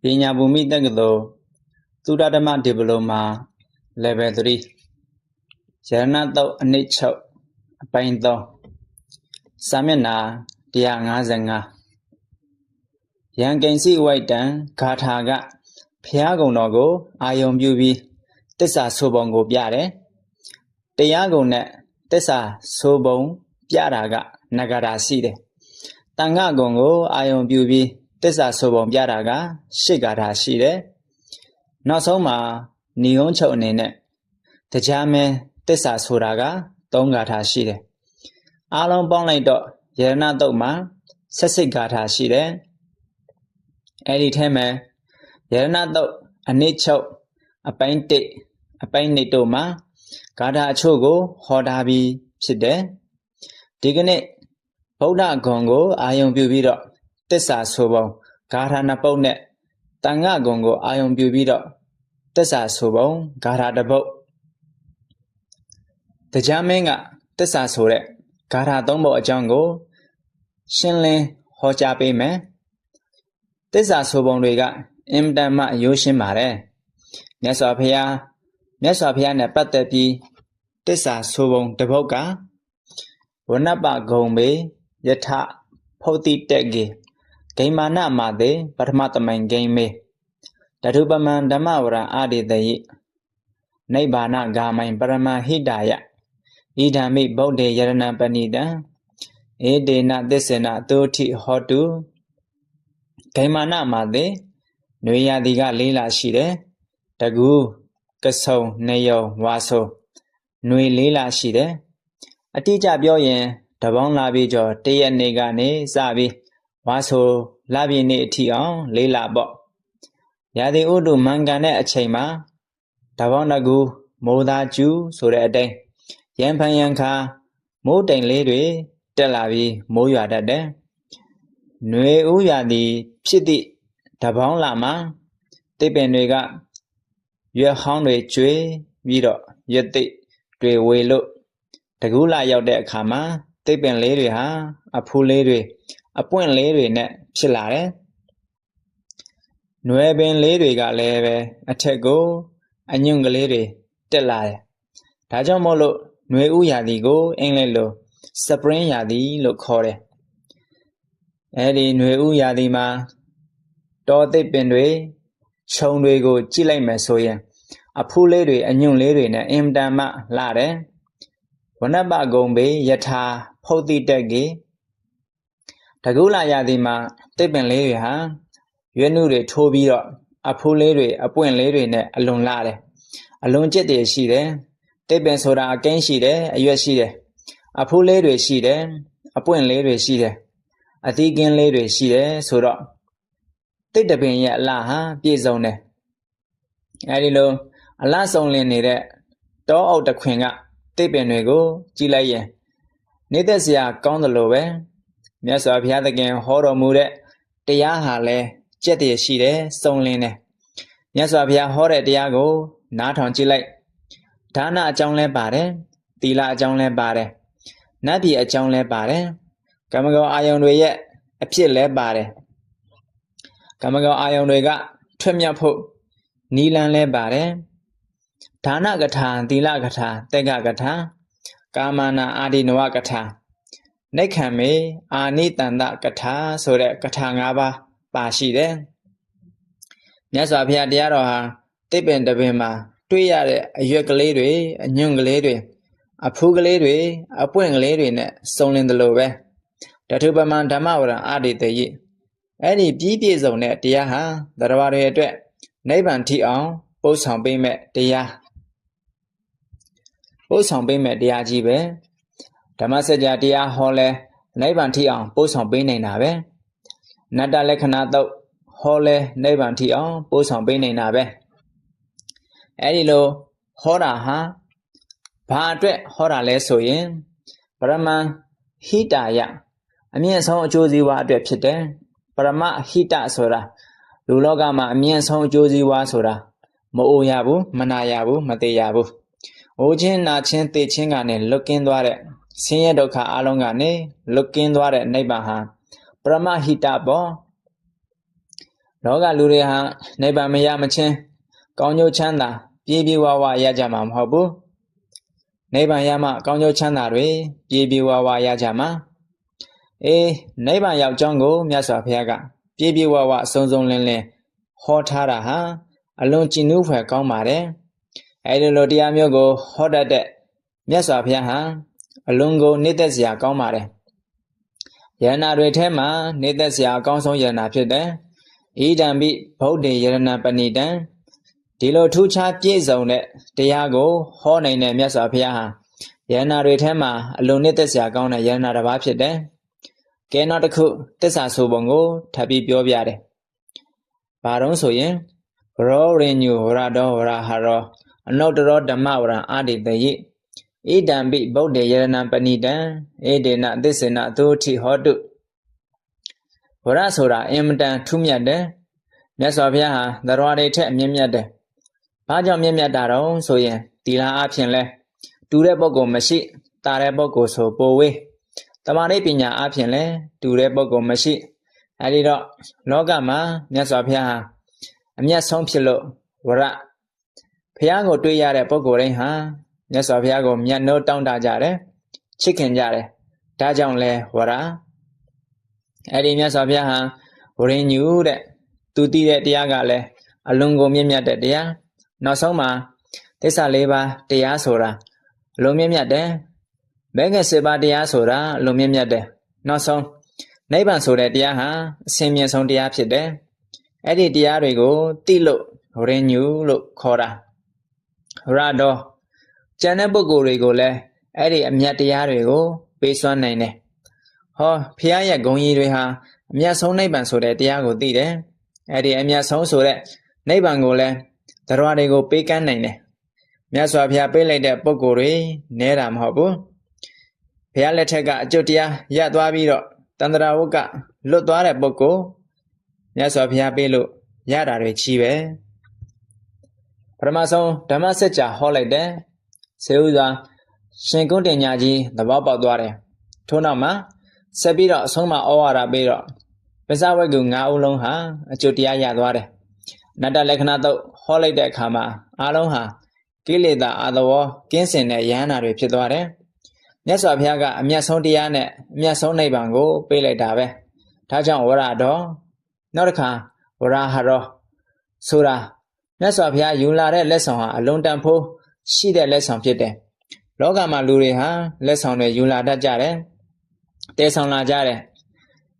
Pinya Bumi Tagado, Sudadama Diploma, Level 3, Jernato Nicho, Painto, Samina, Dianga Zanga. Yang can see white dan, Kataga, Piago Nogo, Ion Bubi, Tessa Sobongo Piare, Tiago Net, Tessa Sobon, Piaraga, Nagara Side. Tanga Gongo, Ion Bubi, Tessa Sobon Piaraga, Shigara Side. Nosoma, Nion Chonine, the Jame, Tessa Suraga, Dongata Side. Alon Bonlido, Yerna Dogma, Sessigata Side. Eddie Teme, Yernato, a nicho, a painted, a painted doma, Gada Chogo, Hodabi, Side. Digging it, Boda Gongo, Ion Bubido, Tessa Sobo, Gada Naponet, Tanga Gongo, Ion Bubido, Tessa Sobo, Gada the boat. The Jamenga, Tessa Sore, Gada Dombo a jungle, Shinley, Hojabe me. Tessa Sobon Riga, Dama Yoshin Mare. Nesopia Nepatepi, Tessa Sobon de Boga. Wanaba Gombe, Yata, Poti Tegi, Gaimana Made, Patmataman Game me. Datubaman Damawra Adi the Nebana Gama Parama Hidaya. Ida me Bode Yarana Panida. Ede na desena 30 hotu. Kaimana Made, Nuya Diga Lila Shide, Tagu, Kaso, Neo, Waso, Nui Lila Shide, a teacher Bioyen, Tabon Labijo, Tea Negane, Zabi, Waso, Labi Ne Tion, Lila Bo. Yadi Udu Mangane a Chema, Tabonagu, Moda Jew, so that day. Yampanyanka, Moden Lady, Telavi, Moya that day. Nue Uya di Pidi, Tabon Lama, Tipenega, your hundred tree, Vido, Yeti, Dre Welo, Tagula Yode Kama, Tipen Lady ha, a pool lady, a point lady net, Chilare. Nue Ben Lady got leve, a tego, a young lady, Telai. Tajamolo, Nue Uya di go, Englelo, Saprin Yadi, look hore. Eddie Nue Yadima Dorte Pendwe, Chonwego, Chile Mesoya, a pool lady, a young lady, and Dama Lade. Wanaba Gombe, Yata, Poti Degi Tagula Yadima, Tipen lady, ha? You knew the Toby, a pool lady, a point lady, alone lade. Alone jetty she there. Tipen soda again she there, a US she there. A pool lady she there, a point lady she there. A deacon lady she there, so that. Take the pin yet la ha, Piezone. Adilo, a last only needed. Door out the queen up, Tipenego, Gilaye. Neither see a gondolo, yes, I've had again, horror mood, the Yahale, Jetty she there, Sonline. Yes, I've had horror Diago, not on Gilay. Tana John Le Bade, Tila John Le Bade. Nabi a John Le Bade. Kamago Ion Way, a pure Le Bade. Kamago Ion Rega, Tremyapo, Nilan Le Bade. Tana Gata, Dila Gata, Tega Gata, Gamana Adi Noa Gata. Nekame, Ani Tanda Gata, so that Katangaba, Bashi there. Nyasapia Diaroha, Tipen the Bima, 2 years a young lady, a young lady, a pug lady, a point lady, sown in the lower. The Tubaman Damara added the ye. Any BBs on that, dear, ha, the Ravare dread. Neighbor tea on, both on beam at dear. Both on beam at dear Gibe. Damasaja dear Hole, neighbor tea on, both on beam in Abe. Nada lecanato, Hole, neighbor tea on, both on beam in Abe. Edilo, Hora ha. Padre, Hora less so in. Brahman, Hita ya. A mean song Josie wa deputy, Parama Hita Sora, Lulogama, a mean song Josie wa Sora, Mo Yabu, Manayabu, Mateyabu. Ojin na chen te chingane, looking dware, Senior Doka Alongane, looking dware neighbor ha, Parama Hita bo, လောကလူတွေဟာနိဗ္ဗာန်မရမချင်းကောင်းကျိုးချမ်းသာပြေးပြေးဝဝရကြမှာမဟုတ်ဘူးနိဗ္ဗာန်ရမှကောင်းကျိုးချမ်းသာတွေပြေးပြေးဝဝရကြမှာနိဗ္ဗာန်ရောက်ကြောင်းကိုမြတ်စွာဘုရားကပြေးပြေးဝဝအစုံစုံလင်းလင်းဟောထားတာဟာအလွန်ကြည်နူးဖွယ်ကောင်းပါတယ်အဲဒီလိုတရားမျိုးကိုဟောတတ်တဲ့မြတ်စွာဘုရားဟာအလွန်ကိုနှိမ့်သက်စရာကောင်းပါတယ်ယရဏတွေထဲမှာနှိမ့်သက်စရာအကောင်းဆုံးယရဏဖြစ်တယ်ဣဒံပိဗုဒ္ဓေယရဏပဏိတံဒီလိုထူးခြားပြည့်စုံတဲ့တရားကိုဟောနိုင်တဲ့မြတ်စွာဘုရားဟာယရဏတွေထဲမှာအလွန်နှိမ့်သက်စရာကောင်းတဲ့ယရဏတစ်ပါးဖြစ်တယ်ကဲနောက်တစ်ခုသစ္စာဆိုပုံကိုထပ်ပြီးပြောပြတယ်ဘာတော့ဆိုရင်ဝရောရိညုဝရတောဝရဟရောအနုတ္တရောဓမ္မဝရံအာတိတယိဣဒံပိဗုဒ္ဓေယရဏပဏိတံဧဒေနသစ္စေနသုတိဟောတုဝရဆိုတာအင်မတန်ထူးမြတ်တယ်မြတ်စွာဘုရားဟာသရဝတွေထက်အမြင့်မြတ်တယ်ဘာကြောင့်မြင့်မြတ်တာတော့ဆိုရင်သီလအဖြစ်လဲတူတဲ့ပုဂ္ဂိုလ်မရှိတာတဲ့ပုဂ္ဂိုလ်ဆိုပိုဝေးတမာရိပညာအဖြစ်လဲတူတဲ့ပုဂ္ဂိုလ်မရှိအဲဒီတော့လောကမှာမြတ်စွာဘုရားဟာအမြတ်ဆုံးဖြစ်လို့ဝရဘုရားကိုတွေ့ရတဲ့ပုဂ္ဂိုလ်တိုင်းဟာမြတ်စွာဘုရားကိုမြတ်နိုးတောင်းတကြတယ်ချစ်ခင်ကြတယ်ဒါကြောင့်လဲဝရအဲဒီမြတ်စွာဘုရားဟာဝရိညုတဲ့သူတည်တဲ့တရားကလည်းအလွန်ကိုမြင့်မြတ်တဲ့တရားနောက်ဆုံးမှာသစ္စာ၄ပါးတရားဆိုတာအလွန်မြင့်မြတ်တယ်ဘေကစေပါတရားဆိုတာအလွန်မြင့်မြတ်တယ်နောက်ဆုံးနိဗ္ဗာန်ဆိုတဲ့တရားဟာအစဉ်မြင့်ဆုံးတရားဖြစ်တယ်အဲ့ဒီတရားတွေကိုသိလို့ဝရိညုလို့ခေါ်တာရတော့ကျန်တဲ့ပုဂ္ဂိုလ်တွေကိုလည်းအဲ့ဒီအမြတ်တရားတွေကိုပေးစွမ်းနိုင်တယ်ဟောဖျားရဲ့ဂုဏ်ကြီးတွေဟာအမြတ်ဆုံးနိဗ္ဗာန်ဆိုတဲ့တရားကိုသိတယ်အဲ့ဒီအမြတ်ဆုံးဆိုတဲ့နိဗ္ဗာန်ကိုလည်းသရဝတွေကိုပေးကမ်းနိုင်တယ်မြတ်စွာဘုရားပေးလိုက်တဲ့ပုဂ္ဂိုလ်တွေနဲတာမဟုတ်ဘူးဘုရားလက်ထက်ကအကျုပ်တရားရသွားပြီးတော့တန္တရာဝုတ်ကလွတ်သွားတဲ့ပုဂ္ဂိုလ်မြတ်စွာဘုရားပေးလို့ရတာတွေကြီးပဲပထမဆုံးဓမ္မစကြာဟောလိုက်တယ်စေဥစွာရှင်ကုဋ္ဌညကြီးသဘောပေါက်သွားတယ်ထို့နောက်မှာဆက်ပြီးတော့အဆုံးမဩဝါဒပေးတော့ပစ္စဝဂ္ဂု9ဦးလုံးဟာအကျိုးတရားရသွားတယ်အနတ္တလက္ခဏာတုတ်ဟောလိုက်တဲ့အခါမှာအားလုံးဟာကိလေသာအာသဝကင်းစင်တဲ့ယဟန္တာတွေဖြစ်သွားတယ်မြတ်စွာဘုရားကအမြတ်ဆုံးတရားနဲ့အမြတ်ဆုံးနိဗ္ဗာန်ကိုပေးလိုက်တာပဲဒါကြောင့်ဝရတော်နောက်တစ်ခါဝရဟရောဆိုတာမြတ်စွာဘုရားယူလာတဲ့လက်ဆောင်ဟာအလုံးတန်ဖိုးရှိတဲ့လက်ဆောင်ဖြစ်တယ်လောကမှာလူတွေဟာလက်ဆောင်တွေယူလာတတ်ကြတယ်တည်ဆောင်လာကြတယ်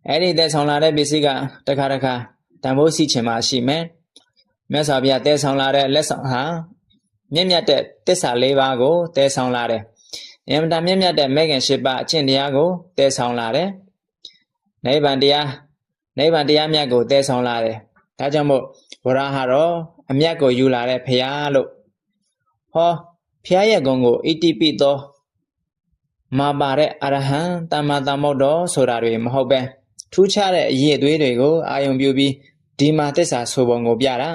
အဲ့ဒီတည်ဆောင်လာတဲ့ပစ္စည်းကတစ်ခါတစ်ခါတန်ဖိုးရှိချင်မှရှိမယ်မြတ်စွာဘုရားတည်ဆောင်လာတဲ့လက်ဆောင်ဟာမြင့်မြတ်တဲ့သစ္စာ၄ပါးကိုတည်ဆောင်လာတယ်အင်မတန်မြင့်မြတ်တဲ့မေခင်၈ပါးအကျင့်တရားကိုတည်ဆောင်လာတယ်နိဗ္ဗာန်တရားမြတ်ကိုတည်ဆောင်လာတယ်ဒါကြောင့်မို့ဝရဟရောအမြတ်ကိုယူလာတဲ့ဘုရားလို့ဟောဘုရားရဲ့ဂုဏ်ကိုဣတိပိသောမာပါတဲ့အရဟံတမ္မာသမ္ဗုဒ္ဓောဆိုတာတွေမဟုတ်ပဲထူးခြားတဲ့အရေးအသွေးတွေကိုအာယုံပြုပြီးဒီမှာသစ္စာဆိုပုံကိုပြတာ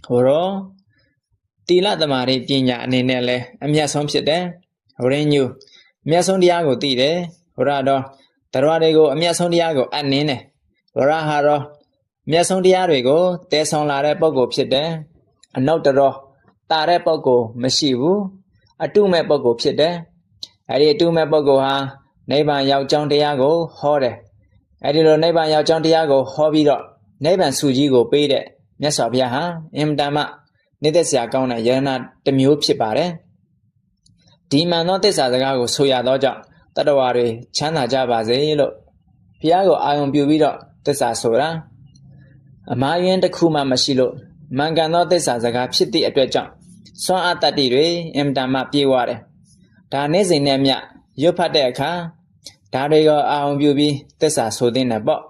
ဟောရောတိလသမารိပညာအနေနဲ့လဲအမြတ်ဆုံးဖြစ်တယ်ဝရိညုအမြတ်ဆုံးတရားကိုသိတယ်ဝရတော်တရဝတွေကိုအမြတ်ဆုံးတရားကိုအနှင်းတယ်ဝရဟာရောအမြတ်ဆုံးတရားတွေကိုတည်ဆောင်လာတဲ့ပုဂ္ဂိုလ်ဖြစ်တယ်အနုတ္တရောတာတဲ့ပုဂ္ဂိုလ်မရှိဘူးအတုမဲ့ပုဂ္ဂိုလ်ဖြစ်တယ်အဲ့ဒီအတုမဲ့ပုဂ္ဂိုလ်ဟာနိဗ္ဗာန်ရောက်ကြောင်းတရားကိုဟောတယ်အဲ့ဒီလိုနိဗ္ဗာန်ရောက်ကြောင်းတရားကိုဟောပြီးတော့နိဗ္ဗာန်စုကြီးကိုပေးတဲ့မြတ်စွာဘုရားဟာအင်မတန်မှနှိမ့်သက်စရာကောင်းတဲ့ယရဏတစ်မျိုးဖြစ်ပါတယ်ဒီမှန်သောသစ္စာစကားကိုဆိုရသောကြောင့်တတ္တဝါတွေချမ်းသာကြပါစေလို့ဘုရားကိုအာရုံပြုပြီးတော့သစ္စာဆိုတာအမှားယွင်းတစ်ခုမှမရှိလို့မှန်ကန်သောသစ္စာစကားဖြစ်သည့်အတွက်ကြောင့်စွမ်းအားတတ္တိတွေအင်မတန်မှပြေဝတယ်ဒါနေ့စဉ်နဲ့မျှရွတ်ဖတ်တဲ့အခါဒါတွေကိုအာရုံပြုပြီးသစ္စာဆိုသင့်တယ်ပေါ့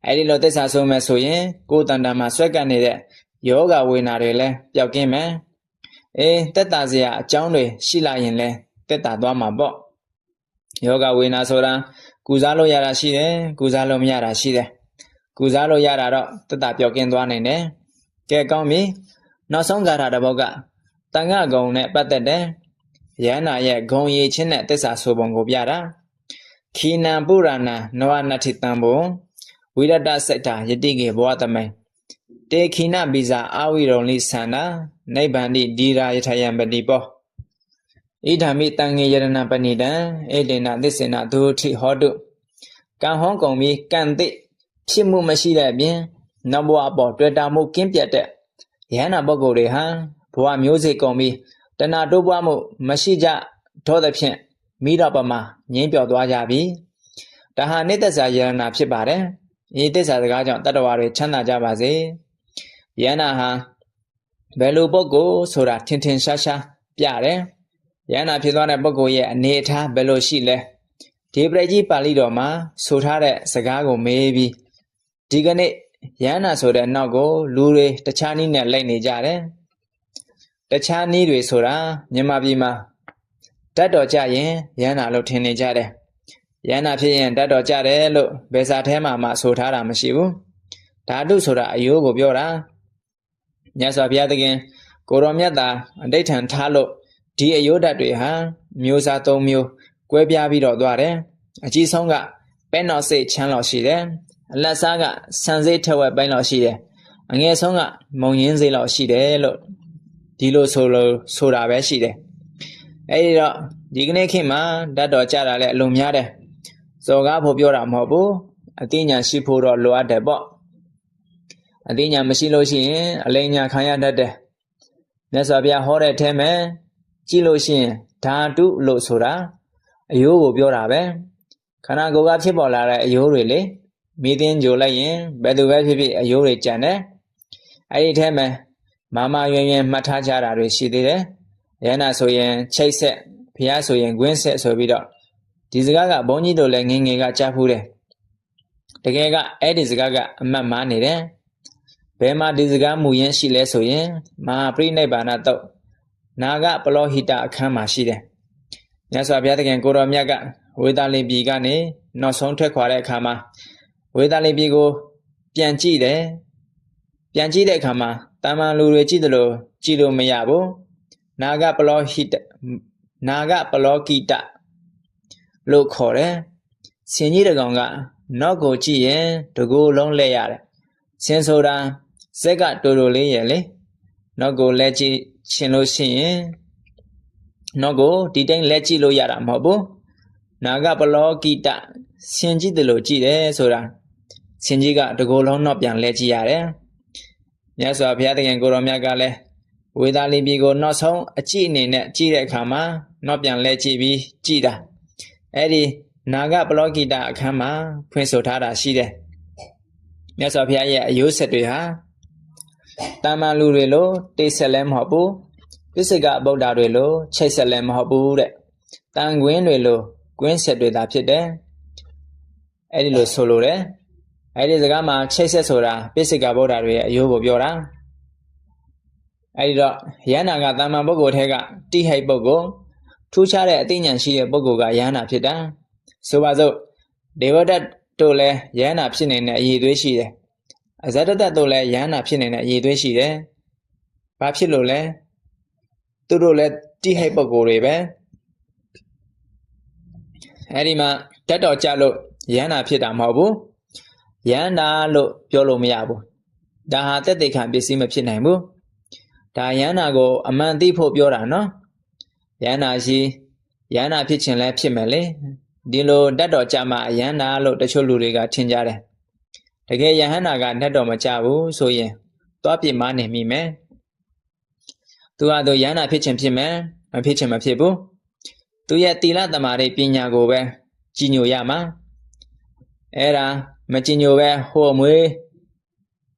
အဲ့ဒီလိုသစ္စာဆိုမယ်ဆိုရင်ကိုယ်တန်တာမှာဆွဲကပ်နေတဲ့ယောဂဝေဒနာတွေလည်းပျောက်ကင်းမယ်တက်တာစရာအကြောင်းတွေရှိလာရင်လည်းတက်တာသွားမှာပေါ့ယောဂဝေဒနာဆိုတာကုစားလို့ရတာရှိတယ်ကုစားလို့မရတာရှိတယ်ကုစားလို့ရတာတော့တက်တာပျောက်ကင်းသွားနိုင်တယ်ကဲကောင်းပြီနောက်ဆုံးဂါထာတစ်ပုဒ်ကတန်ခဂုံနဲ့ပတ်သက်တယ်ယန္နာရဲ့ဂုံရည်ချင်းနဲ့သစ္စာဆိုပုံကိုပြတာခီနံပုရဏံနဝနတ္ထိတံဘုံဝ ဝိရတစိတ်တာယတိကေဘဝတမိန်တေခိနပိဇာအာဝိရုံလိသန္တာနိဗ္ဗန္တိဒီရာယထယံပတိပောဣဒံမိတံငေယရဏပဏိတံဧတေနသစ္စေနဒုထိဟောတုကံဟောကုန်ပြီးကံသိဖြစ်မှုမရှိတဲ့အပြင်နောက်ဘဝအပေါ်တွေ့တာမှုကင်းပြတ်တဲ့ယဟန္တာပုဂ္ဂိုလ်တွေဟာဘဝမျိုးစေ့ကုန်ပြီးတဏှာတိုးပွားမှုမရှိကြတော့သဖြင့်မိတော့ပမာငြင်းပြော်သွားကြပြီဒါဟာနိတ္တဇာယရဏဖြစ်ပါတယ်ဤသစ္စာစကားကြောင့်တတ္တဝါတွေချမ်းသာကြပါစေယန္နာဟာဘယ်လိုပုဂ္ဂိုလ်ဆိုတာထင်ထင်ရှားရှားပြတယ်ယန္နာဖြစ်သွားတဲ့ပုဂ္ဂိုလ်ရဲ့အနေအထားဘယ်လိုရှိလဲဒီပရိကြီးပါဠိတော်မှာဆိုထားတဲ့စကားကိုမေးပြီးဒီကနေ့ယန္နာဆိုတဲ့နောက်ကိုလူတွေတခြားနည်းနဲ့လိုက်နေကြတယ်တခြားနည်းတွေဆိုတာမြန်မာပြည်မှာတတ်တော်ကြရင်ယန္နာလို့ထင်နေကြတယ်ယန္နာဖြစ်ရင်တတ်တော်ကြတယ်လို့ဘယ်စာထဲမှာဆိုထားတာမရှိဘူးဓာတုဆိုတာအယိုးကိုပြောတာမြတ်စွာဘုရားသခင်ကိုရောမြတ်သာအဋိဋ္ဌံထားလို့ဒီအယိုးဓာတ်တွေဟာမျိုးစား၃မျိုးကွဲပြားပြီးတော့သွားတယ်အကြီးဆုံးကပဲနော်စိတ်ချမ်းလောက်ရှိတယ်အလတ်စားကဆန်စိတ်ထက်ဝက်ပိုင်းလောက်ရှိတယ်အငယ်ဆုံးကမုံရင်းစိတ်လောက်ရှိတယ်လို့ဒီလိုဆိုတာပဲရှိတယ်အဲဒီတော့ဒီကနေ့ခေတ်မှာဓာတ်တော်ကြတာလည်းအလုံးများတယ်စော်ကားဖို့ပြောတာမဟုတ်ဘူးအသိဉာဏ်ရှိဖို့တော့လိုအပ်တယ်ပေါ့အသိဉာဏ်မရှိလို့ရှိရင်အလိမ်ညာခံရတတ်တယ်မြတ်စွာဘုရားဟောတဲ့အထဲမှာကြည့်လို့ရှိရင်ဓာတုလို့ဆိုတာအယိုးကိုပြောတာပဲခန္ဓာကိုယ်ကဖြစ်ပေါ်လာတဲ့အယိုးတွေလေမိသင်းကြိုလိုက်ရင်ဘယ်သူပဲဖြစ်ဖြစ်အယိုးတွေကျန်တယ်အဲ့ဒီထဲမှာမရွင်မှတ်ထားကြတာတွေရှိသေးတယ်ယန္နာဆိုရင်ချိတ်ဆက်ဘုရားဆိုရင်ကွင်းဆက်ဆိုပြီးတော့ဒီစကားကဘုန်းကြီးတို့လည်းငယ်ငယ်ကကြားဖူးတယ်တကယ်ကအဲ့ဒီစကားကအမှတ်မှားနေတယ်ဘယ်မှာဒီစကားမူရင်းရှိလဲဆိုရင်မဟာပရိနိဗ္ဗာန်တုတ်နာဂပလောဟိတအခန်းမှာရှိတယ်မြတ်စွာဘုရားသခင်ကိုတော်မြတ်ကဝေသာလင်ပြည်ကနေနောက်ဆုံးထွက်ခွာတဲ့အခါမှာဝေသာလင်ပြည်ကိုပြန်ကြည့်တယ်ပြန်ကြည့်တဲ့အခါမှာတာမန်လူတွေကြည့်တယ်လို့ကြည့်လို့မရဘူးနာဂပလောကိတလို့ခေါ်တယ်ဆင်ကြီးတကောင်ကနောက်ကိုကြည့်ရင်တကူလုံးလဲရတယ်ဆင်ဆိုတာဇက်ကတူတူလေးရဲ့လေနောက်ကိုလဲကြည့်ရှင်လို့ရှိရင်နောက်ကိုဒီတိုင်းလဲကြည့်လို့ရတာမဟုတ်ဘူးနာဂပလောကိတဆင်ကြီးတယ်လို့ကြည့်တယ်ဆိုတာဆင်ကြီးကတကူလုံးတော့ပြန်လဲကြည့်ရတယ်မြတ်စွာဘုရားသခင်ကိုရောမြတ်ကလည်းဝေသာလီပြည်ကိုနောက်ဆုံးအကြည့်အနေနဲ့ကြည့်တဲ့အခါမှာနောက်ပြန်လဲကြည့်ပြီးကြည့်တာအဲ့ဒီနာဂပလောကိတအခန်းမှာဖွင့်ဆိုထားတာရှိတယ်မြတ်စွာဘုရားရဲ့အယိုးဆက်တွေဟာတာမန်လူတွေလိုတိတ်ဆက်လည်းမဟုတ်ဘူးပိစိကဗုဒ္ဓတွေလိုချိတ်ဆက်လည်းမဟုတ်ဘူးတဲ့တန်ကွင်းတွေလိုကွင်းဆက်တွေသာဖြစ်တယ်အဲ့ဒီလိုဆိုလိုတယ်အဲ့ဒီစကားမှာချိတ်ဆက်ဆိုတာပိစိကဗုဒ္ဓတွေရဲ့အယိုးကိုပြောတာအဲ့ဒီတော့ယန္နာကတာမန်ပုဂ္ဂိုလ်ထဲကတိဟိတ်ပုဂ္ဂိုလ်ထူးခြားတဲ့အသိဉာဏ်ရှိတဲ့ပုဂ္ဂိုလ်ကယန္နာဖြစ်တာဆိုပါစို့ဒေဝဒတ်တို့လည်းယန္နာဖြစ်နေတဲ့အရေးသွေးရှိတယ်အဇဒတတို့လည်းယန္နာဖြစ်နေတဲ့အရေးသွေးရှိတယ်ဘာဖြစ်လို့လဲသူတို့လည်းတိဟိတ်ပုဂ္ဂိုလ်တွေပဲအဲ့ဒီမှာဓာတ်တော်ကြလို့ယန္နာဖြစ်တာမဟုတ်ဘူးယန္နာလို့ပြောလို့မရဘူးဒါဟာတက်တေခံပစ္စည်းမဖြစ်နိုင်ဘူးဒါယန္နာကိုအမှန်သိဖို့ပြောတာနော်ယန္နာရှိယန္နာဖြစ်ခြင်းလည်းဖြစ်မယ်လေဒီလိုဓာတ်တော်ကြမှာယန္နာလို့တချို့လူတွေကထင်ကြတယ်တကယ်ယဟန္နာကဓာတ်တော်မကြဘူးဆိုရင်သွားပြစ်မနေမိမယ်သူဟာသူယန္နာဖြစ်ခြင်းဖြစ်မယ်မဖြစ်ခြင်းမဖြစ်ဘူးသူရဲ့သီလသမာဓိပညာကိုပဲကြီးညိုရမှာအဲ့ဒါမကြီးညိုပဲဟိုအမွေး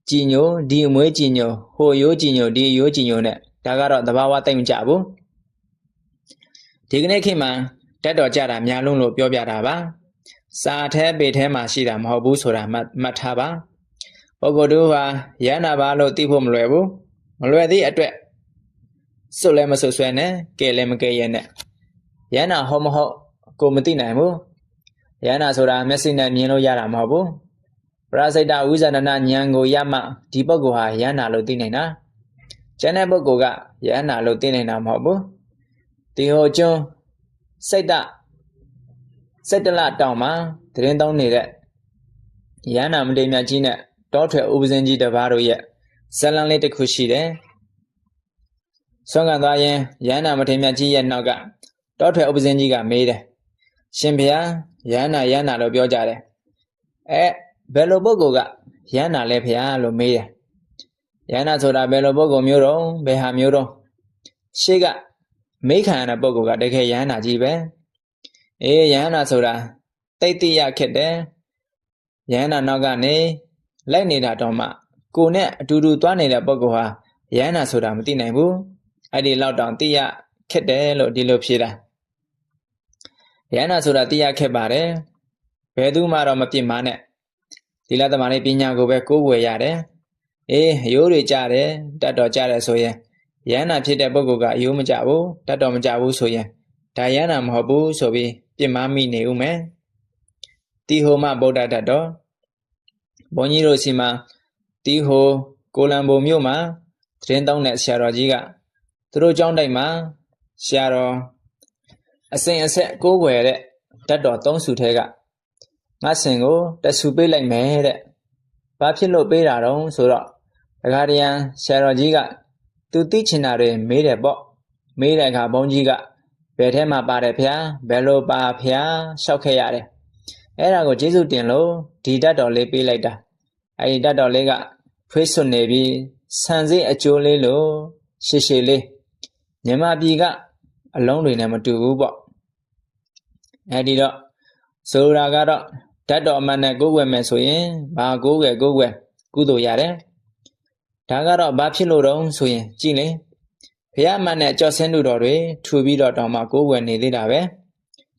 ကြီးညိုဒီအမွေးကြီးညိုဟိုရိုးကြီးညိုဒီရိုးကြီးညိုနဲ့ဒါကတော့သဘာဝသိမ့်မကြဘူးဒီကနေ့ခေတ်မှာဓာတ်တော်ကြတာများလုံးလို့ပြောပြတာပါစာထဲပေထဲမှာရှိတာမဟုတ်ဘူးဆိုတာမှတ်ထားပါပုဂ္ဂိုလ်တို့ဟာယန္နာပါလို့သိဖို့မလွယ်ဘူးမလွယ်သည့်အတွက်စွတ်လည်းမစွတ်ဆွဲနဲ့ကဲလည်းမကဲရဲနဲ့ယန္နာဟောမဟုတ်ကိုမသိနိုင်ဘူးယန္နာဆိုတာမျက်စိနဲ့မြင်လို့ရတာမဟုတ်ဘူးပရစိတဝိဇာဏဉာဏ်ကိုရမှဒီပုဂ္ဂိုလ်ဟာယန္နာလို့သိနိုင်တာကျန်တဲ့ပုဂ္ဂိုလ်ကယန္နာလို့သိနိုင်တာမဟုတ်ဘူးဒီဟိုကျွန်းစိတ်တလတောင်မှာတရင်သုံးနေတဲ့ Yana Mademia Gina, daughter Ubzenji de Varoye, Salan Late Kushide Songandayan, Yana Mademia Gia Naga, daughter Ubzenjiga made Shimpia, Yana lo Biojare. Bello Bogoga, Yana Lepia lo made Yana Soda Bello Bogo Muro, Beha Muro Shiga, make an a Bogoga de Yana Jibe. Yana Soda, Tatia Kede. Yana Nagane, Lenida Doma, Gune, Dudu Dwanida Bogoha, Yana Soda Mutinabu, I did loud down Tia, Kedelo Dilopira. Yana Soda Tia Kebare, Peduma Romati Mane, Dilata Mane Pina go back go yare. Yuri Jare, Dato Jare Soye, Yana Pita Bogoga, Yumajabu, Datom Jabu Soye, Diana Mhabu Sobi, Pimami Neume. Tihoma Boda Dado Boniro Sima Tiho Colambo Muma Train down at Sharajiga Through John Daima Sharo A saying a set go where that dot don't sutega Massingo that supe like me Papilo Bedaron Sura The Guardian Sharajiga to teaching are made a box made like a bonjiga Betema Barepia Bello Bapia Shokayare Era go Jesu Dinlo, Dida Dole like that. I did Dolega, Preso Navy, Sanzi a Jolelo, Shishele. Nema Biga, alone with number 2 Ubo. Adida, so Ragada, that dog man go where Messoye, Ba go where, Gudo Yare. Tagara Bapilo Ron Soye, Chile. Pia man at just send to Dore, 2 B. Doma go when they did ave.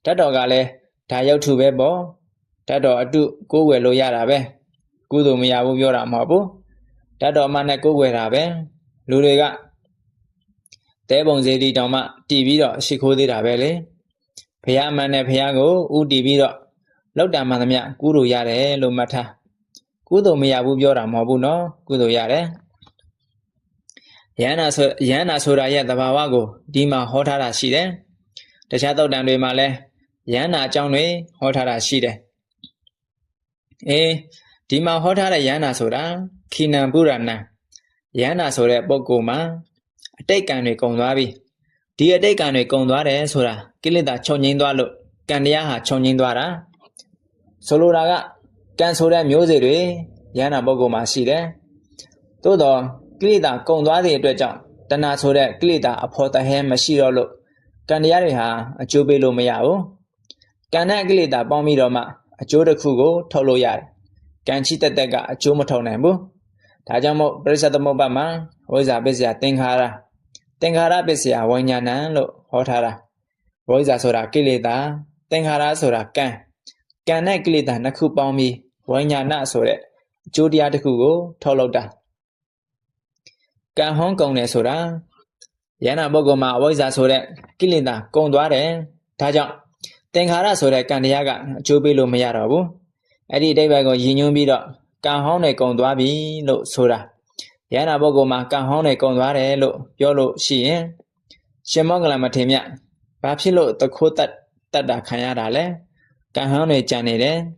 That dogale, Tayo to Bebo. Tado adu go we lo yarabe. Gudo Miabu Yora Mabu. Tado Manago we rabe. Lurega Debon Zedi Doma, Divido, Shikodi Rabele. Pia Mane Piago, U Divido. Loda Manamia, Guru Yare, Lumata. Gudo Miabu Yora Mabu no, Gudo Yare. Yana Suraya the Bawago, Dima Hotara Shide. The shadow down de Male. Yana Johnway, Hotara Shide. Dima Hotara Yana Soda, Kina Burana. Yana Soda Bogoma. A take and a condavi. Dear take and a condare Soda, Kilida Chonin Dwalo, Candiaha Chonin Dwara. Soluraga, Can Soda Music, Yana Bogoma Side. Todo, Glida Condari Dweja, Dana Soda, Glida, a porta hem machirolo. Candiariha, a jubilo meao. Cana Glida Bombidoma. A Joda Kugo, Tolo Yar. Can cheat at Dega, a Chomotonambu? Tajamo, Bresa the Mobama, Rosa Besia, Tenghara. Tenghara Besia, Wanyana, Lo, Hotara. Rosa Sora Kilida, Tenghara Sora Can. Can I glida Nakupami, Wanyana Sore, Jodia de Kugo, Toloda. Can Hong Kong Nesora? Yana Bogoma, Rosa Sore, Kilida, Gondware, Tajam. Tenghara Sore Candiaga, Jubilo Mayarabu. Eddie Devago Yinumbido, Canhone Condwabi, Lo Sora. Yana Bogoma, Canhone Condware, Lo, Yolo, Shien. Shemongla Matemia. Papilo, the quota Tada Kayadale. Canhone Janede.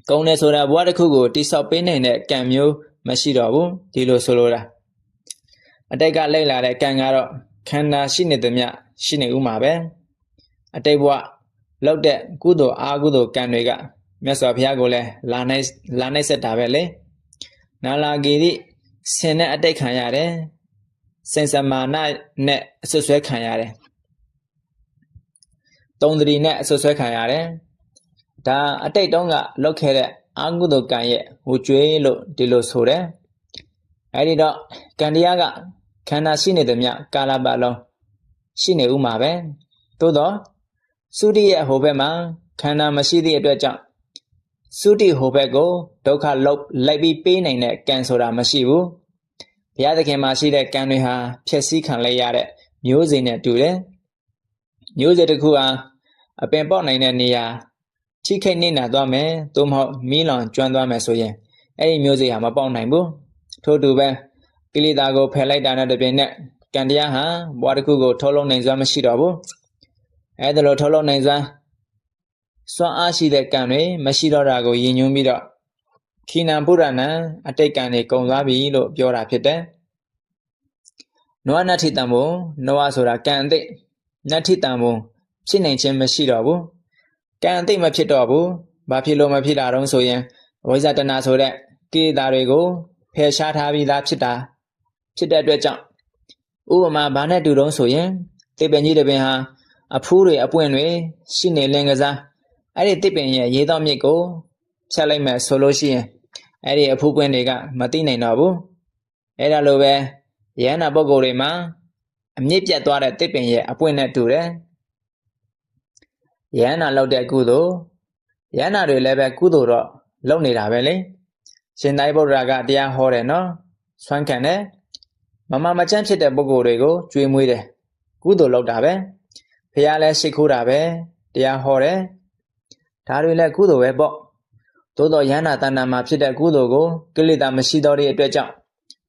Gone Sora, Wadakugo, Disopine, Cameo, Mashidobu, Dilo Solora. A dega lela de Kangaro, Kanda Shinedemia, Shine Umabe. A debwa. Look that Gudo Agudo Canriga, Meso Piagole, Lanes at Davele. Nala Gidi, Sene a de Cayare, Sensa Mana net Suswe Cayare. Don't the net Suswe Cayare. Da a de donga located Agudo Gaye, Ujue lo Dilo Sore. Edido Candiaga, Cana Sine de Mia, Calabalo, Sine Umabe, Todo. Sudi at Hobema, Kana Masidi at Dweja. Sudi Hobego, Doka Lop, Lebi Pain in a Cansora Masibu. Piada came Masida Canriha, Pesi can lay at it, using it to it. Use it to Kua, a pempon in a near. Chicken Nina Dome, Dumho, Milan, John Domesoye. Any museum upon Nambu. Todube, Gilidago, Pelay the Benet, Candiaha, Wadakugo, Tolo Nazamashidabo. Edelo Tolo Naza. So Ashi the Canwe, Mashidorago, Yinumida. ခိနံပုရဏံအတိတ်ကံတွေကုန်သွားပြီလို့ပြောတာဖြစ်တယ်။နောနတ္ထိတံဘုံနောဆိုတာကံအတိတ်နတ္ထိတံဘုံဖြစ်နိုင်ခြင်းမရှိတော့ဘူး။ကံအတိတ်မဖြစ်တော့ဘူး။ဘာဖြစ်လို့မဖြစ်တာတုံးဆိုရင်ဝိဇ္ဇတဏဆိုတဲ့ကိလေသာတွေကိုဖယ်ရှားထားပြီးသားဖြစ်တာဖြစ်တဲ့အတွက်ကြောင့်ဥပမာဘာနဲ့တူတုံးဆိုရင်တိပင်ကြီးတစ်ပင်ဟာအဖူးတွေအပွင့်တွေရှိနေလင်ကစားအဲ့ဒီတိပင်ရဲ့ရေသောမြစ်ကိုဖြတ်လိုက်မယ်ဆိုလို့ရှိရင်အဲ့ဒီအဖူးပွင့်တွေကမသိနိုင်တော့ဘူးအဲ့ဒါလိုပဲယန္နာပုဂ္ဂိုလ်တွေမှာအမြင့်ပြတ်သွားတဲ့တိပင်ရဲ့အပွင့်နဲ့တူတယ်ယန္နာလောက်တဲ့ကုသိုလ်ယန္နာတွေလည်းပဲကုသိုလ်တော့လုပ်နေတာပဲလေရှင်သာရိပုတ္တရာကတရားဟောတယ်နော်ဆွမ်းခံတယ်မမချမ်းဖြစ်တဲ့ပုဂ္ဂိုလ်တွေကိုကြွေးမွေးတယ်ကုသိုလ်လုပ်တာပဲဖះလဲရှိခိုးတာပဲတရားဟောတယ်ဒါတွေလည်းကုသိုလ်ပဲပေါ့သို့တော့ယန္နာတဏ္ဍာမှာဖြစ်တဲ့ကုသိုလ်ကိုကိလေသာမရှိတော့တဲ့အတွက်ကြောင့်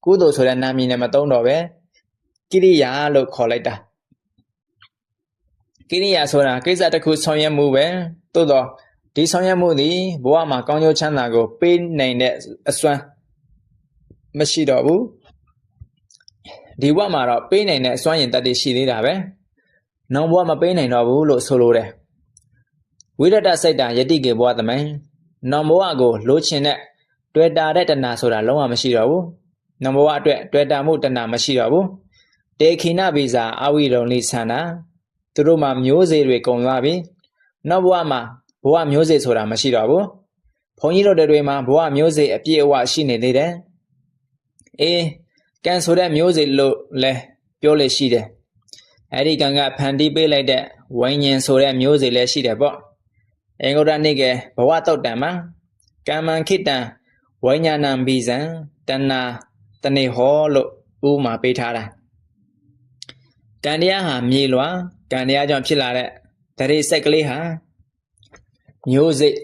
ကုသိုလ်ဆိုတဲ့နာမည်နဲ့မသုံးတော့ပဲကိရိယာလို့ခေါ်လိုက်တာကိရိယာဆိုတာကိစ္စတစ်ခုဆောင်ရွက်မှုပဲသို့တော့ဒီဆောင်ရွက်မှုသည်ဘဝမှာကောင်းကျိုးချမ်းသာကိုပေးနိုင်တဲ့အစွမ်းမရှိတော့ဘူးဒီဘဝမှာတော့ပေးနိုင်တဲ့အစွမ်းရင်တတ်တည်ရှိသေးတာပဲနောင်ဘဝမပေးနိုင်တော့ဘူးလို့ဆိုလိုတယ်ဝိရဒစိတ်တယတိကေဘဝသမိုင်းနောင်ဘဝကိုလိုချင်တဲ့တွေ့တာတဲ့တဏှာဆိုတာလုံးဝမရှိတော့ဘူးနောင်ဘဝအတွက်တွေ့တာမှုတဏှာမရှိတော့ဘူးတေခိနဗိဇာအဝိရုံလိသန္တာသူတို့မှာမျိုးစေ့တွေကုန်သွားပြီနောက်ဘဝမှာဘဝမျိုးစေ့ဆိုတာမရှိတော့ဘူးဘုန်းကြီးတို့တွေမှာဘဝမျိုးစေ့အပြည့်အဝရှိနေသေးတယ်အေးကံဆိုတဲ့မျိုးစေ့လို့လဲပြောလို့ရှိတယ်အဲ့ဒီကံကဖန်တီးပေးလိုက်တဲ့ဝိညာဉ်ဆိုတဲ့မျိုးစေ့လည်းရှိတယ်ပေါ့အင်္ဂုတ္တနိကေဘဝတုတ်တံမှာကမ္မံခိတံဝိညာဏံဘိဇံတဏ္ဏတနေဟောလို့ဥပမာပေးထားတာကံတရားဟာမြေလွာကံတရားကြောင့်ဖြစ်လာတဲ့ဓာတ်စိတ်ကလေးဟာမျိုးစေ့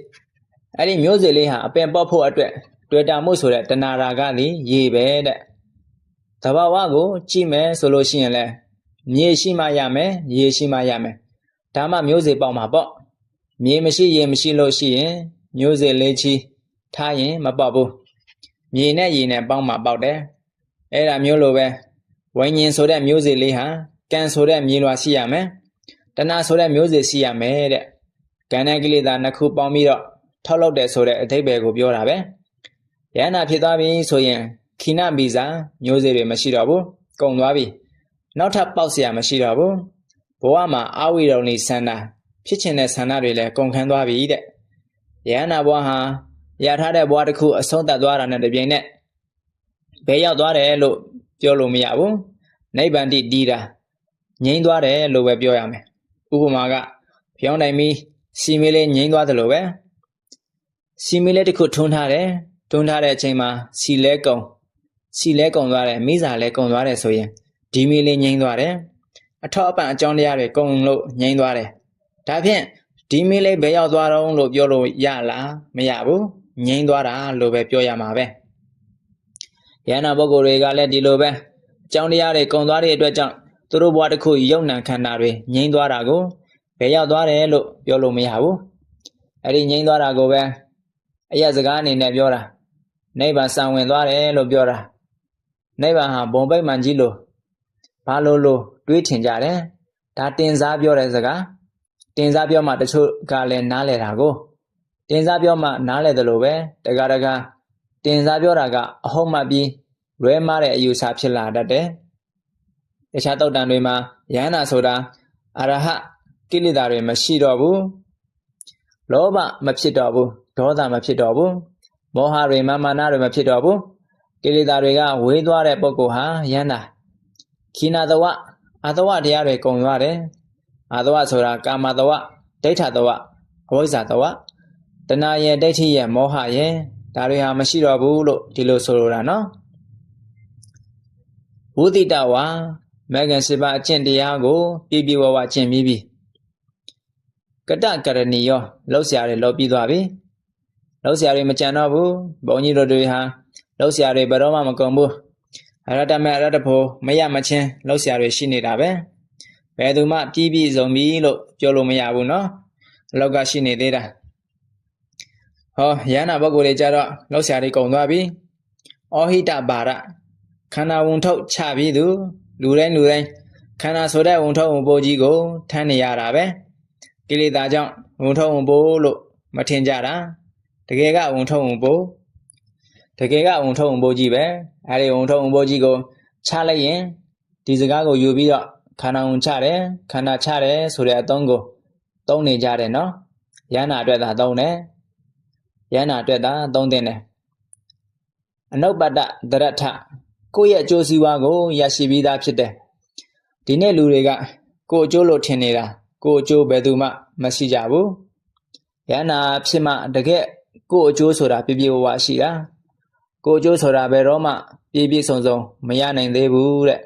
အဲ့ဒီမျိုးစေ့လေးဟာအပင်ပေါက်ဖို့အတွက်တွေ့တာမှုဆိုတဲ့တဏှာရာဂသည်ရေပဲတဲ့သဘာဝကိုကြည့်မယ်ဆိုလို့ရှိရင်လဲမြေရှိမှရမယ်ရေရှိမှရမယ်ဒါမှမျိုးစေ့ပေါက်မှာပေါ့မြေမရှိရေမရှိလို့ရှိရင်မျိုးစေ့လေးချီထားရင်မပေါက်ဘူးမြေနဲ့ရေနဲ့ပေါင်းမှပေါက်တယ်အဲ့ဒါမျိုးလိုပဲဝိညာဉ်ဆိုတဲ့မျိုးစေ့လေးဟာကံဆိုတဲ့မြေလွာရှိရမယ်တဏှာဆိုတဲ့မျိုးစေ့ရှိရမယ်တဲ့ကံနဲ့ကိလေသာနှစ်ခုပေါင်းပြီးတော့ထောက်လုပ်တယ်ဆိုတဲ့အဓိပ္ပာယ်ကိုပြောတာပဲယန္နာဖြစ်သွားပြီဆိုရင်ခိနဗိဇာမျိုးစေ့တွေမရှိတော့ဘူးကုန်သွားပြီနောက်ထပ်ပေါက်เสียမရှိတော့ဘူးဘဝမှာအဝိရုံလိသန္တာဖြစ်ချင်တဲ့ဆန္ဒတွေလည်းကုန်ခန်းသွားပြီတဲ့ယန္နာဘဝဟာရထားတဲ့ဘဝတစ်ခုအဆုံးသတ်သွားတာနဲ့တပြိုင်နက်ဘယ်ရောက်သွားတယ်လို့ပြောလို့မရဘူးနိဗ္ဗာန်တိတည်တာငြိမ်းသွားတယ်လို့ပဲပြောရမယ်ဥပမာကဖျောင်းနိုင်ပြီးစီမီလေးငြိမ်းသွားတယ်လို့ပဲစီမီလေးတစ်ခုထွန်းထားတယ်ထွန်းထားတဲ့အချိန်မှာစီလဲကုန်သွားတယ်မိစာလဲကုန်သွားတယ်ဆိုရင်ဒီမီလေးငြိမ်းသွားတယ်အထောက်အပံ့အကြောင်းတရားတွေကုန်လို့ငြိမ်းသွားတယ်ဒါဖြင့်ဒီမီလေးဘယ်ရောက်သွားတော့လို့ပြောလို့ရလားမရဘူးငြိမ်းသွားတာလို့ပဲပြောရမှာပဲယန္နာပုဂ္ဂိုလ်တွေကလည်းဒီလိုပဲအကြောင်းတရားတွေကုန်သွားတဲ့အတွက်ကြောင့်သူတို့ဘဝတစ်ခုယုံ nant ခန္ဓာတွေငြိမ်းသွားတာကိုဘယ်ရောက်သွားတယ်လို့ပြောလို့မရဘူးအဲ့ဒီငြိမ်းသွားတာကိုပဲအရက်စကားအနေနဲ့ပြောတာနိဗ္ဗာန်စံဝင်သွားတယ်လို့ပြောတာနိဗ္ဗာန်ဟာဘုံပိတ်မှန်ကြီးလို့ဘာလို့တွေးထင်ကြတယ်ဒါတင်စားပြောတဲ့စကားတင်စားပြောမှတချို့ကလည်းနားလဲတာကိုတင်စားပြောမှနားလဲတယ်လို့ပဲတကားတင်စားပြောတာကအဟုတ်မှပြီးလွဲမှားတဲ့အယူဆဖြစ်လာတတ်တယ်တခြားတုတ်တန်တွေမှာယန္နာဆိုတာအရဟကိလေသာတွေမရှိတော့ဘူးလောဘမဖြစ်တော့ဘူးဒေါသမဖြစ်တော့ဘူးမောဟတွေမာနတွေမဖြစ်တော့ဘူးကိလေသာတွေကဝေးသွားတဲ့ပုဂ္ဂိုလ်ဟာယန္နာခိနာတဝအတဝတရားတွေကုန်သွားတယ်အတဝဆိုတာကာမတဝဒိဋ္ဌတဝအဝိဇ္ဇာတဝတဏှာရဲ့ဒိဋ္ဌိရဲ့မောဟရဲ့ဒါတွေဟာမရှိတော့ဘူးလို့ဒီလိုဆိုလိုတာနော်ဝုဒိတဝါမဂ္ဂင်7ပါးအကျင့်တရားကိုပြည့်ပြည့်ဝဝကျင့်ပြီးပြီကတကရဏီယောလှုပ်ရှားတွေလှုပ်ပြီးသွားပြီလှုပ်ရှားတွေမကြံတော့ဘူးဘုန်းကြီးတို့တွေဟာလှုပ်ရှားတွေဘယ်တော့မှမကုန်ဘူးအရတမေအရတဖို့မရမချင်းလှုပ်ရှားတွေရှိနေတာပဲဘယ်သူမှပြီးပြည့်စုံပြီလို့ပြောလို့မရဘူးနော်အလောက်ကရှိနေသေးတာဟ ယန္နာပုဂ္ဂိုလ်တွေကြတော့လောက်ဆရာတွေကုန်သွားပြီဩဟိတပါရခန္ဓာဝန်ထုတ်ချပြီးသူလူတိုင်းခန္ဓာဆိုတဲ့ဝန်ထုတ်ဝန်ပိုးကြီးကိုထမ်းနေရတာပဲကိလေသာကြောင့်ဝန်ထုတ်ဝန်ပိုးလို့မထင်ကြတာတကယ်ကဝန်ထုတ်ဝန်ပိုးကြီးပဲအဲဒီဝန်ထုတ်ဝန်ပိုးကြီးကိုချလိုက်ရင်ဒီစကားကိုယူပြီးတော့ခန္ဓာဝန်ချတယ်ခန္ဓာချတယ်ဆိုတဲ့အသုံးကိုသုံးနေကြတယ်နော်ယန္နာအတွက်သာသုံးတယ်ယန္နာအတွက်သာသုံးတဲ့တယ်အနုပ္ပတ္တဒရထကိုယ့်ရဲ့အကျိုးစီးပွားကိုရရှိပြီးသားဖြစ်တယ်ဒီနေ့လူတွေကကိုယ်အကျိုးလို့ထင်နေတာကိုယ်အကျိုးဘယ်သူမှမရှိကြဘူးယန္နာဖြစ်မှတကယ်ကိုယ်အကျိုးဆိုတာပြည့်ပြည့်ဝဝရှိတာကိုယ်အကျိုးဆိုတာဘယ်တော့မှပြည့်ပြည့်စုံစုံမရနိုင်သေးဘူးတဲ့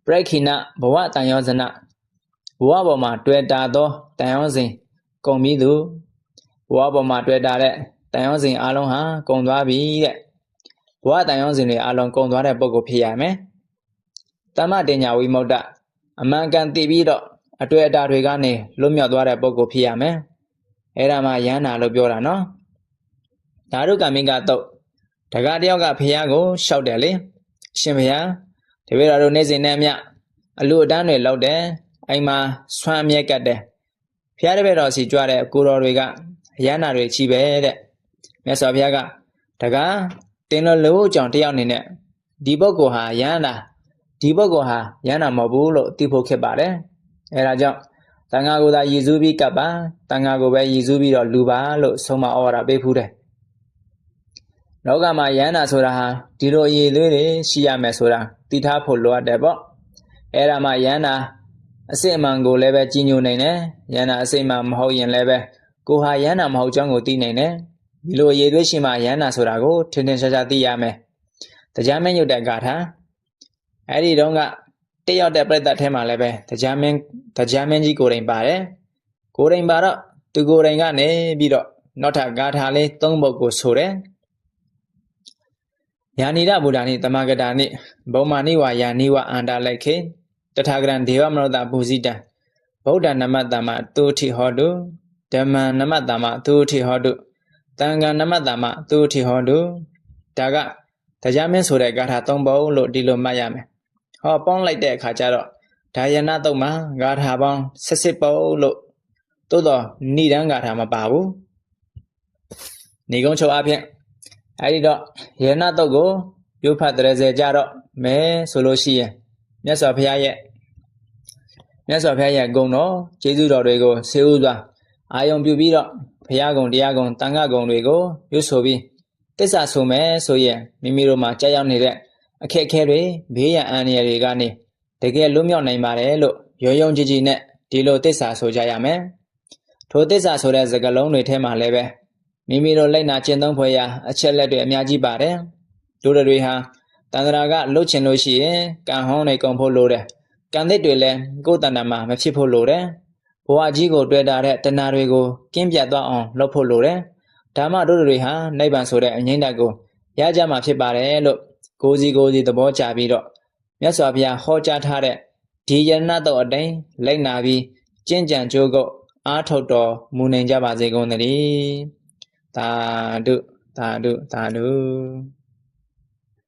ပရိခိဏဘဝတန်ရောဇနဘဝပေါ်မှာတွေ့တာသောတန်ရောစဉ်ကုန်ပြီးသူဘဝပေါ်မှာတွေ့တာတဲ့တန်ရောစဉ်အလုံးဟာကုန်သွားပြီတဲ့ဘဝတန်ရောစဉ်တွေအလုံးကုန်သွားတဲ့ပုဂ္ဂိုလ်ဖြစ်ရမယ်တမ္မတညာဝိမုဒ္ဒအမှန်ကန်သိပြီးတော့အတွေ့အတာတွေကနေလွတ်မြောက်သွားတဲ့ပုဂ္ဂိုလ်ဖြစ်ရမယ်အဲ့ဒါမှယန္နာလို့ပြောတာနော်ဓာတုကမိကတုတ်တကားတယောက်ကဖះကိုလျှောက်တယ်လေအရှင်ဖះတပည့်တော်တို့နေ့စဉ်နဲ့အမျှအလူအတန်းတွေလောက်တယ်အိမ်မှာဆွမ်းအမြဲကတ်တယ်ဖះတပည့်တော်စီကြွတဲ့ကိုတော်တွေကယန္နာတွေကြီးပဲတဲ့မြတ်စွာဘုရားကတကားတင်လို့လို့ကြောင့်တယောက်အနေနဲ့ဒီပုဂ္ဂိုလ်ဟာယန္နာဒီပုဂ္ဂိုလ်ဟာယန္နာမဟုတ်ဘူးလို့သိဖို့ခက်ပါတယ်အဲဒါကြောင့်တန်ဃာကိုသာရည်စူးပြီးကပ်ပါတန်ဃာကိုပဲရည်စူးပြီးတော့လူပါလို့ဆုံးမဩဝါဒပေးဖူးတယ်လောကမှာယန္နာဆိုတာဟာဒီလိုအရေးသွေးတွေရှိရမယ်ဆိုတာသိထားဖို့လိုအပ်တယ်ပေါ့အဲ့ဒါမှယန္နာအစစ်အမှန်ကိုလည်းပဲကြီးညိုနိုင်တယ်ယန္နာအစစ်အမှန်မဟုတ်ရင်လည်းပဲကိုဟာယန္နာမဟုတ်ကြောင်းကိုသိနိုင်တယ်ဒီလိုအရေးသွေးရှိမှယန္နာဆိုတာကိုထင်ထင်ရှားရှားသိရမယ်တရားမင်းညွတ်တဲ့ဂါထာအဲ့ဒီတုန်းကတက်ရောက်တဲ့ပြိတ္တထဲမှာလည်းပဲတရားမင်းကြီးကိုယ်တိုင်ပါတယ်ကိုယ်တိုင်ပါတော့သူကိုယ်တိုင်ကနေပြီးတော့နောက်ထပ်ဂါထာလေး၃ပုဒ်ကိုဆိုတယ်ယာနိဒဗုဒ္ဓနိတမဂတာနိဘုံမာနိဝါယာနိဝအန္တလက်ခေတထာဂရံဒေဝမနုဿပူဇိတံဗုဒ္ဓနမတ္တမသူထိဟောတုဓမ္မနမတ္တမသူထိဟောတုတံဃာနမတ္တမသူထိဟောတုဒါကတရားမင်းဆိုတဲ့ဂါထာ၃ပုဒ်လို့ဒီလိုမှတ်ရမယ်ဟောပေါင်းလိုက်တဲ့အခါကျတော့ဒါယနာတုတ်မှာဂါထာပေါင်း18ပုဒ်လို့သို့တော့ဏိဒန်းဂါထာမပါဘူးဏိကုံးချုပ်အဖြစ်အဲ့ဒီတော့ယနာတုတ်ကိုပြုဖတ်တဲ့စေကြတော့မဲဆိုလို့ရှိရင်မြတ်စွာဘုရားရဲ့ဂုဏ်တော်ကျေးဇူးတော်တွေကိုဆေးဥစွာအာယုံပြုပြီးတော့ဘုရားဂုဏ်တရားဂုဏ်တန်ခါဂုဏ်တွေကိုရွတ်ဆိုပြီးတစ္ဆာဆိုမယ်ဆိုရင်မိမိတို့မှာကြာရောက်နေတဲ့အခက်အခဲတွေဘေးရန်အန္တရာယ်တွေကနေတကယ်လွတ်မြောက်နိုင်ပါတယ်လို့ရုံကြည်ကြည်နဲ့ဒီလိုတစ္ဆာဆိုကြရမယ်ထိုတစ္ဆာဆိုတဲ့စကားလုံးတွေထဲမှာလည်းပဲမိမိတို့လိုက်နာကျင့်သုံးဖွယ်ရာအချက်လက်တွေအများကြီးပါတယ်တို့တွေဟာတန်ត្រာကလှုပ်ချင်လို့ရှိရင်ကံဟောင်းတွေကုန်ဖို့လိုတယ်ကံသစ်တွေလည်းကိုယ်တဏ္ဍာမှာမဖြစ်ဖို့လိုတယ်ဘဝကြီးကိုတွေ့တာတဲ့တဏှာတွေကိုကင်းပြတ်သွားအောင်လုပ်ဖို့လိုတယ်ဒါမှတို့တွေဟာနိဗ္ဗာန်ဆိုတဲ့အငြိမ့်တက်ကိုရကြမှာဖြစ်ပါတယ်လို့ကိုယ်စီသဘောကျပြီးတော့မြတ်စွာဘုရားဟောကြားထားတဲ့ဒီယန္နာတော်အတိုင်းလိုက်နာပြီးကျင့်ကြံကြိုးကုပ်အားထုတ်တော်မူနိုင်ကြပါစေကုန်သတည်းသာဓုသာဓုသာဓု